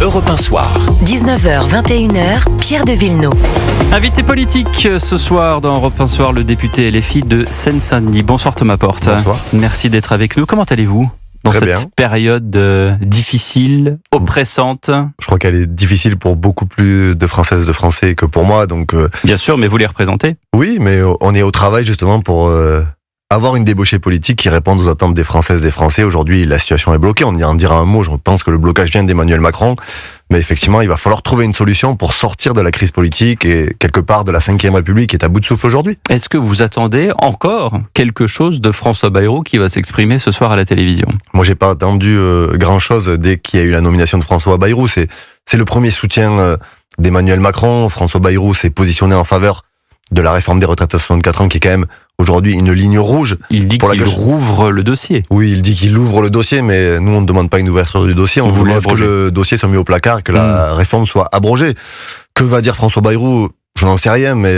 Europe 1 Soir. 19h, 21h, Pierre de Villeneuve. Invité politique ce soir dans Europe 1 Soir, le député LFI de Seine-Saint-Denis. Bonsoir Thomas Porte. Bonsoir. Merci d'être avec nous. Comment allez-vous dans Très cette bien. période difficile, oppressante? Je crois qu'elle est difficile pour beaucoup plus de Françaises et de Français que pour moi. Donc, Bien sûr, mais vous les représentez. oui, mais on est au travail justement pour avoir une débauchée politique qui réponde aux attentes des Françaises et des Français. Aujourd'hui, la situation est bloquée. On y en dira un mot. Je pense que le blocage vient d'Emmanuel Macron. Mais effectivement, il va falloir trouver une solution pour sortir de la crise politique et quelque part de la Ve République qui est à bout de souffle aujourd'hui. Est-ce que vous attendez encore quelque chose de François Bayrou qui va s'exprimer ce soir à la télévision? Moi, j'ai pas attendu grand-chose dès qu'il y a eu la nomination de François Bayrou. C'est le premier soutien d'Emmanuel Macron. François Bayrou s'est positionné en faveur de la réforme des retraites à 64 ans, qui est quand même aujourd'hui une ligne rouge. Il dit Pour la qu'il gauche. rouvre le dossier. Oui, il dit qu'il ouvre le dossier, mais nous, on ne demande pas une ouverture du dossier. On Vous demande que l'abrogez. le dossier soit mis au placard, que la réforme soit abrogée. Que va dire François Bayrou? Je n'en sais rien, mais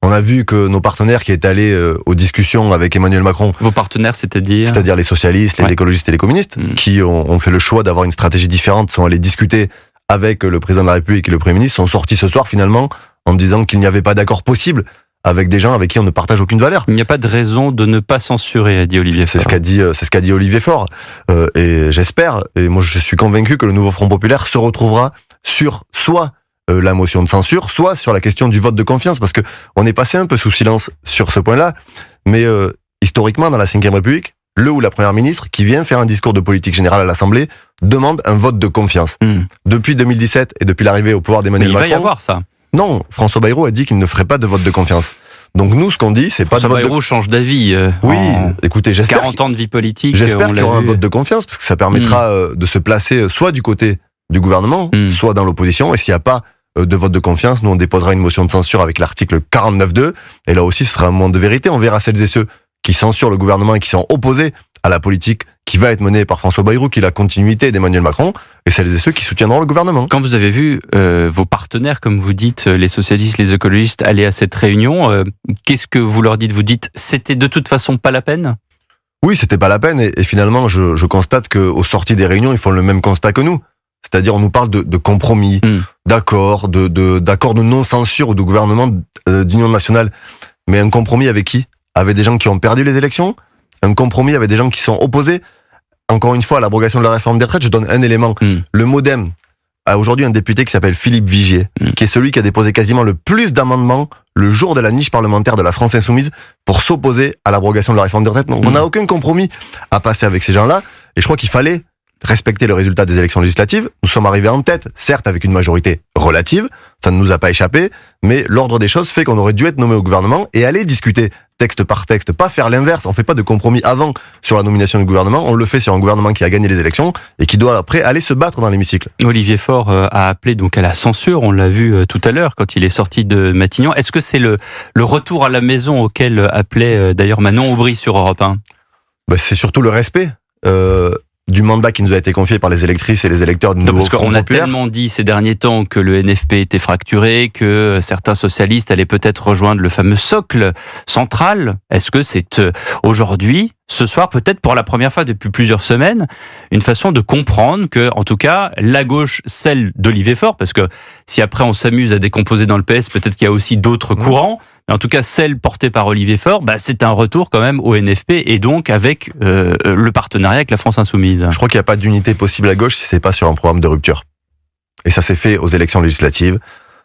on a vu que nos partenaires qui étaient allés aux discussions avec Emmanuel Macron, Vos partenaires, c'est-à-dire les socialistes, les Ouais. écologistes et les communistes, qui ont fait le choix d'avoir une stratégie différente, sont allés discuter avec le président de la République et le Premier ministre, sont sortis ce soir finalement en disant qu'il n'y avait pas d'accord possible avec des gens avec qui on ne partage aucune valeur. Il n'y a pas de raison de ne pas censurer, a dit Olivier C'est Faure. ce qu'a dit Olivier Faure. Et j'espère, et moi je suis convaincu que le nouveau Front Populaire se retrouvera sur soit la motion de censure, soit sur la question du vote de confiance, parce que on est passé un peu sous silence sur ce point-là. Mais historiquement, dans la Ve République, le ou la première ministre qui vient faire un discours de politique générale à l'Assemblée demande un vote de confiance. Depuis 2017 et depuis l'arrivée au pouvoir Mais d'Emmanuel il Macron, va y avoir ça. non, François Bayrou a dit qu'il ne ferait pas de vote de confiance. Donc nous, ce qu'on dit, c'est pas de François vote de... Bayrou change d'avis. Oui, En écoutez, j'espère 40 ans de vie politique. J'espère on qu'il y l'a aura un vu. vote de confiance, parce que ça permettra de se placer soit du côté du gouvernement, soit dans l'opposition. Et s'il n'y a pas de vote de confiance, nous on déposera une motion de censure avec l'article 49.2. Et là aussi, ce sera un moment de vérité. On verra celles et ceux qui censurent le gouvernement et qui sont opposés à la politique qui va être menée par François Bayrou, qui est la continuité d'Emmanuel Macron, et celles et ceux qui soutiendront le gouvernement. Quand vous avez vu vos partenaires, comme vous dites, les socialistes, les écologistes, aller à cette réunion, qu'est-ce que vous leur dites? Vous dites c'était de toute façon pas la peine? Oui, c'était pas la peine. Et finalement, je constate qu'aux sorties des réunions, ils font le même constat que nous. C'est-à-dire, on nous parle de compromis, d'accords, d'accords de non-censure ou de gouvernement d'union nationale. Mais un compromis avec qui? Avec des gens qui ont perdu les élections? Un compromis avec des gens qui sont opposés? Encore une fois, à l'abrogation de la réforme des retraites, je donne un élément. Le MoDem a aujourd'hui un député qui s'appelle Philippe Vigier, qui est celui qui a déposé quasiment le plus d'amendements le jour de la niche parlementaire de la France Insoumise pour s'opposer à l'abrogation de la réforme des retraites. Donc on n'a aucun compromis à passer avec ces gens-là. Et je crois qu'il fallait respecter le résultat des élections législatives. Nous sommes arrivés en tête, certes avec une majorité relative, ça ne nous a pas échappé, mais l'ordre des choses fait qu'on aurait dû être nommé au gouvernement et aller discuter texte par texte, pas faire l'inverse. On fait pas de compromis avant sur la nomination du gouvernement, on le fait sur un gouvernement qui a gagné les élections et qui doit après aller se battre dans l'hémicycle. Olivier Faure a appelé donc à la censure, on l'a vu tout à l'heure quand il est sorti de Matignon. Est-ce que c'est le retour à la maison auquel appelait d'ailleurs Manon Aubry sur Europe 1? C'est surtout le respect du mandat qui nous a été confié par les électrices et les électeurs du nouveau Parce Front qu'on a Populaire. tellement dit ces derniers temps que le NFP était fracturé, que certains socialistes allaient peut-être rejoindre le fameux socle central. Est-ce que c'est aujourd'hui, ce soir, peut-être pour la première fois depuis plusieurs semaines, une façon de comprendre que, en tout cas, la gauche, celle d'Olivier Faure, parce que si après on s'amuse à décomposer dans le PS, peut-être qu'il y a aussi d'autres courants, mais en tout cas celle portée par Olivier Faure, c'est un retour quand même au NFP et donc avec le partenariat avec la France Insoumise. Je crois qu'il n'y a pas d'unité possible à gauche si c'est pas sur un programme de rupture. Et ça s'est fait aux élections législatives,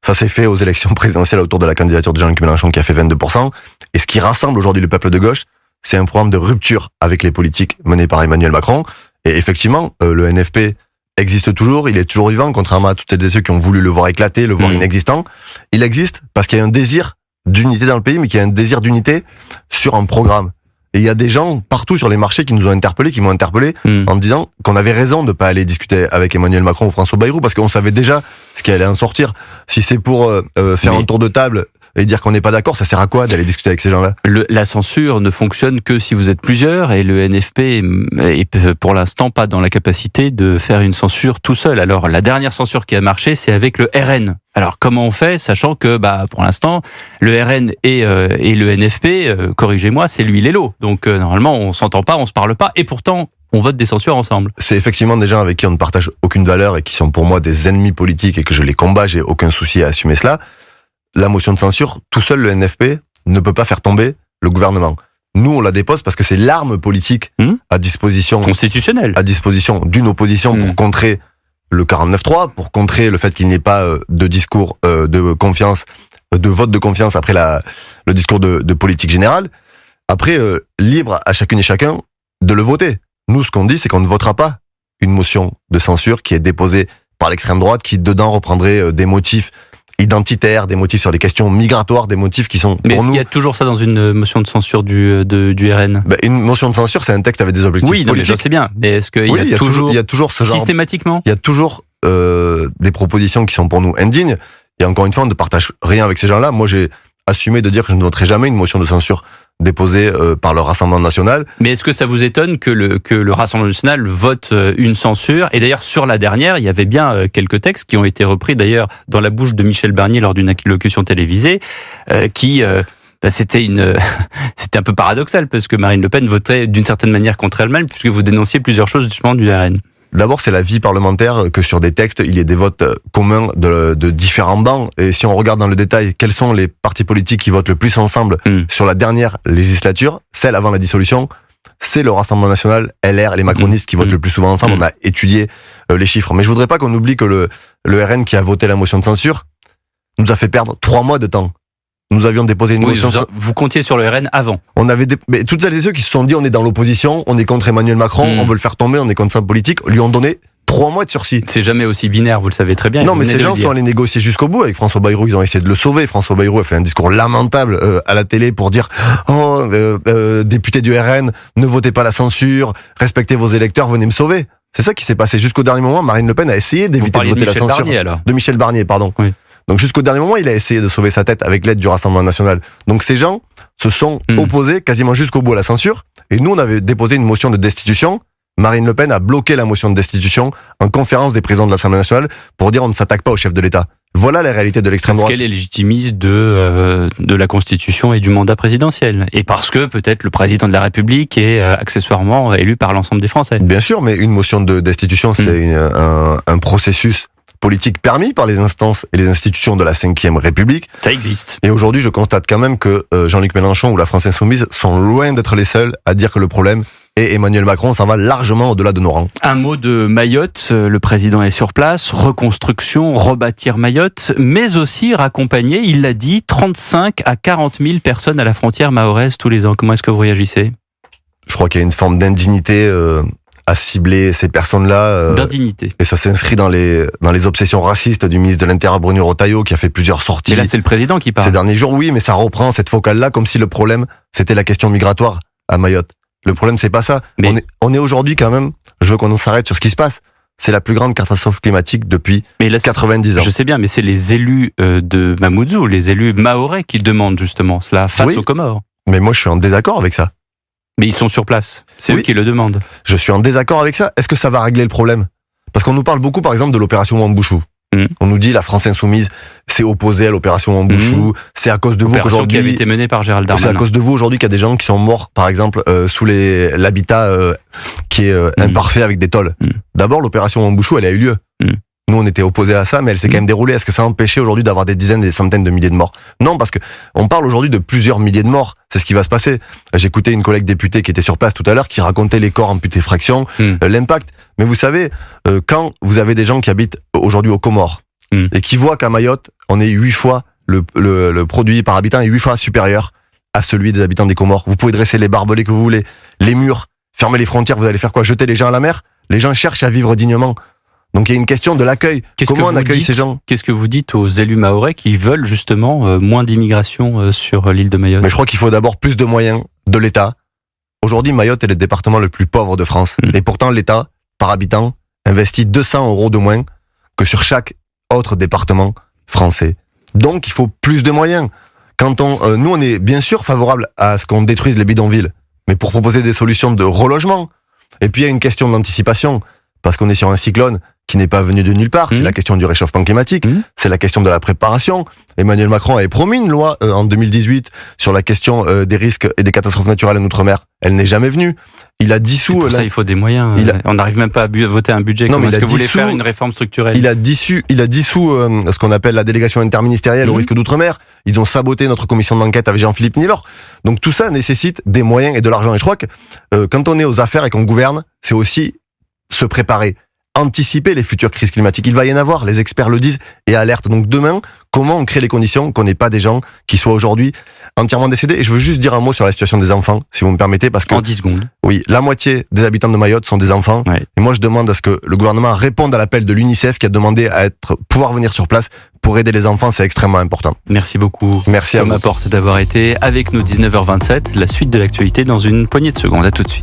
ça s'est fait aux élections présidentielles autour de la candidature de Jean-Luc Mélenchon qui a fait 22%. Et ce qui rassemble aujourd'hui le peuple de gauche, c'est un programme de rupture avec les politiques menées par Emmanuel Macron. Et effectivement, le NFP existe toujours, il est toujours vivant, contrairement à toutes celles et ceux qui ont voulu le voir éclater, le voir inexistant. Il existe parce qu'il y a un désir d'unité dans le pays, mais qu'il y a un désir d'unité sur un programme. Et il y a des gens partout sur les marchés qui nous ont interpellés, qui m'ont interpellé, en me disant qu'on avait raison de pas aller discuter avec Emmanuel Macron ou François Bayrou, parce qu'on savait déjà ce qui allait en sortir. Si c'est pour faire un tour de table et dire qu'on n'est pas d'accord, ça sert à quoi d'aller discuter avec ces gens-là? La censure ne fonctionne que si vous êtes plusieurs et le NFP est pour l'instant pas dans la capacité de faire une censure tout seul. Alors la dernière censure qui a marché, c'est avec le RN. Alors comment on fait, sachant que pour l'instant le RN et le NFP, corrigez-moi, c'est l'huile et l'eau. Donc normalement on s'entend pas, on se parle pas, et pourtant on vote des censures ensemble. C'est effectivement des gens avec qui on ne partage aucune valeur et qui sont pour moi des ennemis politiques et que je les combats, j'ai aucun souci à assumer cela. La motion de censure, tout seul le NFP ne peut pas faire tomber le gouvernement. Nous, on la dépose parce que c'est l'arme politique à disposition constitutionnelle, à disposition d'une opposition pour contrer le 49-3, pour contrer le fait qu'il n'y ait pas de discours de confiance, de vote de confiance après le discours de politique générale. Après, libre à chacune et chacun de le voter. Nous, ce qu'on dit, c'est qu'on ne votera pas une motion de censure qui est déposée par l'extrême droite, qui dedans reprendrait des motifs identitaires, des motifs sur les questions migratoires, des motifs qui sont pour nous... Mais est-ce qu'il y a toujours ça dans une motion de censure du RN ? Une motion de censure, c'est un texte avec des objectifs politiques. Oui, je sais bien. Mais est-ce qu'il y a toujours ce genre... Systématiquement ? Il y a toujours des propositions qui sont pour nous indignes. Et encore une fois, on ne partage rien avec ces gens-là. Moi, j'ai assumé de dire que je ne voterai jamais une motion de censure déposée par le Rassemblement national. Mais est-ce que ça vous étonne que le Rassemblement national vote une censure ? Et d'ailleurs, sur la dernière, il y avait bien quelques textes qui ont été repris d'ailleurs dans la bouche de Michel Barnier lors d'une allocution télévisée, c'était un peu paradoxal parce que Marine Le Pen votait d'une certaine manière contre elle-même puisque vous dénonciez plusieurs choses justement du RN. D'abord, c'est la vie parlementaire que sur des textes, il y ait des votes communs de différents bancs. Et si on regarde dans le détail, quels sont les partis politiques qui votent le plus ensemble sur la dernière législature, celle avant la dissolution, c'est le Rassemblement national, LR et les macronistes qui votent le plus souvent ensemble. On a étudié les chiffres. Mais je voudrais pas qu'on oublie que le RN qui a voté la motion de censure nous a fait perdre 3 mois de temps. Nous avions déposé une motion... Vous comptiez sur le RN avant. Mais toutes celles et ceux qui se sont dit on est dans l'opposition, on est contre Emmanuel Macron, on veut le faire tomber, on est contre sa politique, lui ont donné 3 mois de sursis. C'est jamais aussi binaire, vous le savez très bien. Non, mais ces gens sont allés négocier jusqu'au bout avec François Bayrou, ils ont essayé de le sauver. François Bayrou a fait un discours lamentable à la télé pour dire député du RN, ne votez pas la censure, respectez vos électeurs, venez me sauver. C'est ça qui s'est passé. Jusqu'au dernier moment, Marine Le Pen a essayé d'éviter de voter la censure. De Michel Barnier, pardon. Oui. Donc jusqu'au dernier moment, il a essayé de sauver sa tête avec l'aide du Rassemblement national. Donc ces gens se sont opposés quasiment jusqu'au bout à la censure. Et nous, on avait déposé une motion de destitution. Marine Le Pen a bloqué la motion de destitution en conférence des présidents de l'Assemblée nationale pour dire on ne s'attaque pas au chef de l'État. Voilà la réalité de l'extrême droite. Parce qu'elle est légitimiste de la Constitution et du mandat présidentiel. Et parce que peut-être le président de la République est accessoirement élu par l'ensemble des Français. Bien sûr, mais une motion de destitution, c'est un processus politique permis par les instances et les institutions de la Ve République. Ça existe. Et aujourd'hui, je constate quand même que Jean-Luc Mélenchon ou la France Insoumise sont loin d'être les seuls à dire que le problème est Emmanuel Macron. Ça va largement au-delà de nos rangs. Un mot de Mayotte. Le président est sur place. Reconstruction, rebâtir Mayotte, mais aussi raccompagner, il l'a dit, 35 à 40 000 personnes à la frontière mahoraise tous les ans. Comment est-ce que vous réagissez ? Je crois qu'il y a une forme d'indignité à cibler ces personnes-là. D'indignité. Et ça s'inscrit dans les obsessions racistes du ministre de l'Intérieur Bruno Retailleau qui a fait plusieurs sorties. Mais là, c'est le président qui parle. Ces derniers jours, oui, mais ça reprend cette focale-là comme si le problème, c'était la question migratoire à Mayotte. Le problème, c'est pas ça. Mais on est aujourd'hui quand même, je veux qu'on s'arrête sur ce qui se passe. C'est la plus grande catastrophe climatique depuis 90 ans. Je sais bien, mais c'est les élus de Mamoudzou, les élus mahorais qui demandent justement cela face aux Comores. Mais moi, je suis en désaccord avec ça. Mais ils sont sur place. C'est eux qui le demandent. Je suis en désaccord avec ça. Est-ce que ça va régler le problème ? Parce qu'on nous parle beaucoup, par exemple, de l'opération Wambouchou. On nous dit la France insoumise s'est opposée à l'opération Wambouchou. C'est à cause de vous qu'aujourd'hui, qui avait été menée par Gérald Darmanin. C'est à cause de vous aujourd'hui qu'il y a des gens qui sont morts, par exemple, sous l'habitat qui est imparfait avec des tôles. D'abord, l'opération Wambouchou, elle a eu lieu. Nous, on était opposés à ça, mais elle s'est quand même déroulée. Est-ce que ça a empêché aujourd'hui d'avoir des dizaines, des centaines de milliers de morts ? Non, parce que on parle aujourd'hui de plusieurs milliers de morts. C'est ce qui va se passer. J'écoutais une collègue députée qui était sur place tout à l'heure, qui racontait les corps amputés fraction, l'impact. Mais vous savez, quand vous avez des gens qui habitent aujourd'hui aux Comores et qui voient qu'à Mayotte, on est 8 fois le produit par habitant est 8 fois supérieur à celui des habitants des Comores. Vous pouvez dresser les barbelés que vous voulez, les murs, fermer les frontières. Vous allez faire quoi ? Jeter les gens à la mer ? Les gens cherchent à vivre dignement. Donc il y a une question de l'accueil. Comment on accueille ces gens ? Qu'est-ce que vous dites aux élus mahorais qui veulent justement moins d'immigration sur l'île de Mayotte ? Mais je crois qu'il faut d'abord plus de moyens de l'État. Aujourd'hui, Mayotte est le département le plus pauvre de France. Et pourtant, l'État, par habitant, investit 200 € de moins que sur chaque autre département français. Donc il faut plus de moyens. Quand nous, on est bien sûr favorable à ce qu'on détruise les bidonvilles, mais pour proposer des solutions de relogement. Et puis il y a une question d'anticipation, parce qu'on est sur un cyclone qui n'est pas venue de nulle part. C'est la question du réchauffement climatique. C'est la question de la préparation. Emmanuel Macron avait promis une loi en 2018 sur la question des risques et des catastrophes naturelles en Outre-mer. Elle n'est jamais venue. Il a dissous... Pour ça, il faut des moyens. On n'arrive même pas à voter un budget. Comment est-ce que vous voulez faire une réforme structurelle? Il a dissous ce qu'on appelle la délégation interministérielle au risque d'Outre-mer. Ils ont saboté notre commission d'enquête avec Jean-Philippe Nilor. Donc tout ça nécessite des moyens et de l'argent. Et je crois que quand on est aux affaires et qu'on gouverne, c'est aussi se préparer, anticiper les futures crises climatiques. Il va y en avoir, les experts le disent et alertent. Donc demain, comment on crée les conditions qu'on n'ait pas des gens qui soient aujourd'hui entièrement décédés? Et je veux juste dire un mot sur la situation des enfants, si vous me permettez, parce que... En 10 secondes. Oui, la moitié des habitants de Mayotte sont des enfants. Ouais. Et moi, je demande à ce que le gouvernement réponde à l'appel de l'UNICEF qui a demandé à pouvoir venir sur place pour aider les enfants. C'est extrêmement important. Merci beaucoup. Merci à vous. Thomas Porte d'avoir été avec nous 19h27. La suite de l'actualité dans une poignée de secondes. À tout de suite.